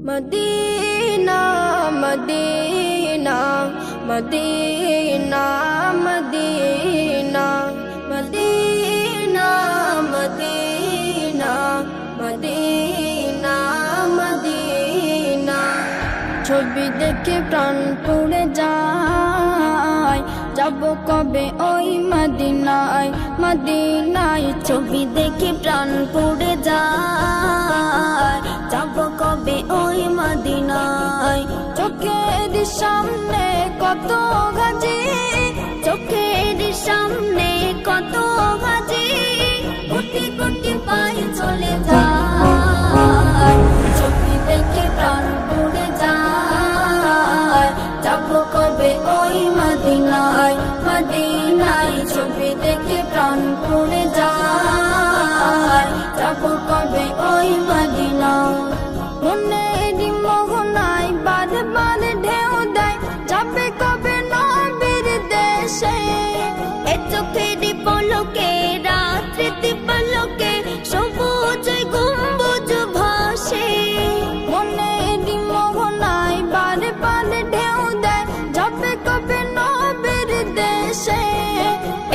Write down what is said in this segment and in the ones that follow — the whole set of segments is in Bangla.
Medina Medina Medina Medina Medina Medina Medina Medina ছবি দেখে প্রাণ পড়ে যায় যাব কবে ওই মদিনায় মদিনায় ছবি দেখে প্রাণ পড়ে যায় যাব কবে ওই মদিনায় চোখের সামনে কত গাজি চোখের সামনে কত গাজি কোটি কোটি পায়ে চলে যায় ছবি দেখে প্রাণ পড়ে যায় যাব কবে ওই মদিনায় মদিনায় ছবি দেখে প্রাণ পড়ে যায় যাব কবে ওই মদিনায় মনের মোহনায় বারে বারে ঢেউ দেয় যাবে কবে নবীর দেশে এ চোখের পলকে রাত্রিতে পলকে সবুজ গম্বুজ ভাসে মনের মোহনায় বারে বারে ঢেউ দেয় যাবে কবে নবীর দেশে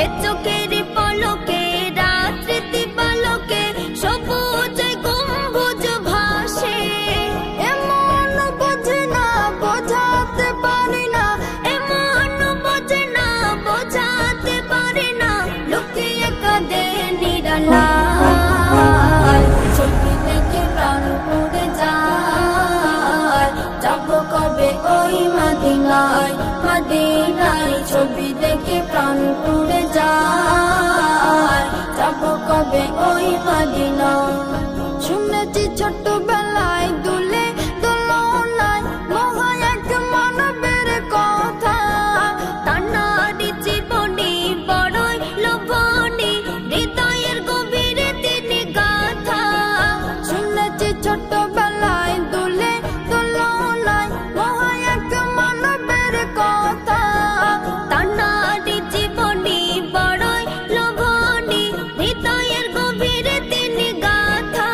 এ চোখের পলকে রাত্রিতে পলকে সবুজ গম্বুজ ভাসে এমন বোঝে না বোঝাতে পারি না এমন বোঝে না বোঝাতে পারি না লুকিয়ে কাঁদে নিরালায় ছবি দেখে প্রাণ পড়ে যায় যাব কবে ওই মদিনায় মদিনায় ছবি দেখে প্রাণ পড়ে যায় যাব কবে ওই মদিনায় শুনেছি ছোটবেলায় দুলে দোলনায় মহায়াক মানবের কথা তার নারী জীবনী বড়ই লোভনী হৃদয়ের গভীরে তিনি গাথা শুনেছি ছোটবেলায় দুলে দোলনায় মহায়াক মানবের কথা তার নারী জীবনী বড়ই লোভনী হৃদয়ের গভীরে তিনি গাথা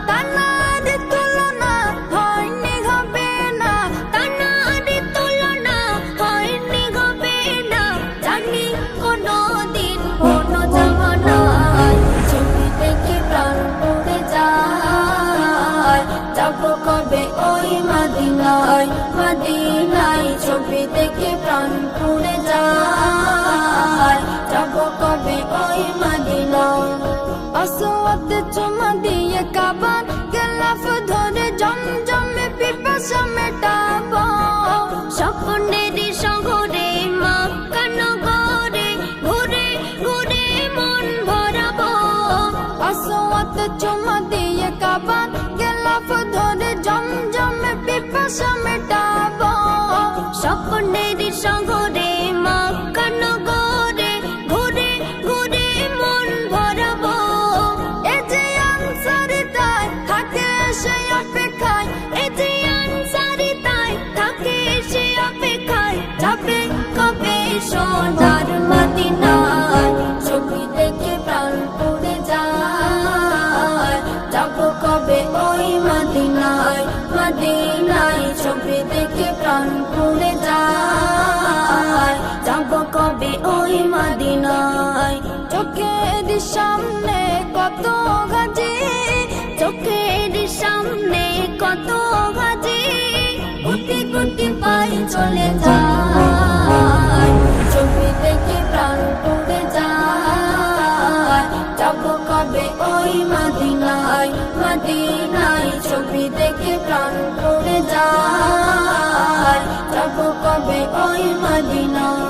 তার নারী তুলনা হয়নি হবে না তার নারী তুলনা হয়নি হবে না জানি কোনদিন কোনো জামানায় ছবি দেখে প্রাণ পড়ে যায় যাব কবে ওই মদিনায় মদিনায় ছবি দেখে প্রাণ পড়ে যায় যাব কবে ওই মদিনায় আসওয়াদ চুমা দিয়ে কাবার গেলাফ ধরে জমজমে পিপাসা মেটাবো স্বপ্নের শহরে মক্কা নগরে ঘুরে ঘুরে মন ভরাবো আসওয়াদ চুমা দিয়ে কাবার গেলাফ ধরে জমজমে পিপাসা মেটাবো স্বপ্নের শহরে মক্কা নগরে ঘুরে ঘুরে মন ভরাবো এ যে আনসারি তাই থাকে সে অপেক্ষায় এ যে আনসারি তাই থাকে সে অপেক্ষায় যাবে কবে সোনার মদিনায় ছবি দেখে প্রাণ পড়ে যায় যাব কবে ওই মদিনায় মদিনায় ছবি দেখে প্রাণ পড়ে যায় যাব কবে ওই মদিনায় চোখের সামনে কত গাজি চোখের সামনে কত গাজি কোটি কোটি পায়ে চলে যায় ছবি দেখে প্রাণ পড়ে যায় যাব কবে ওই মদিনায় মদিনায় ছবি দেখে প্রাণ পড়ে যায় যাব কবে ওই মদিনায়।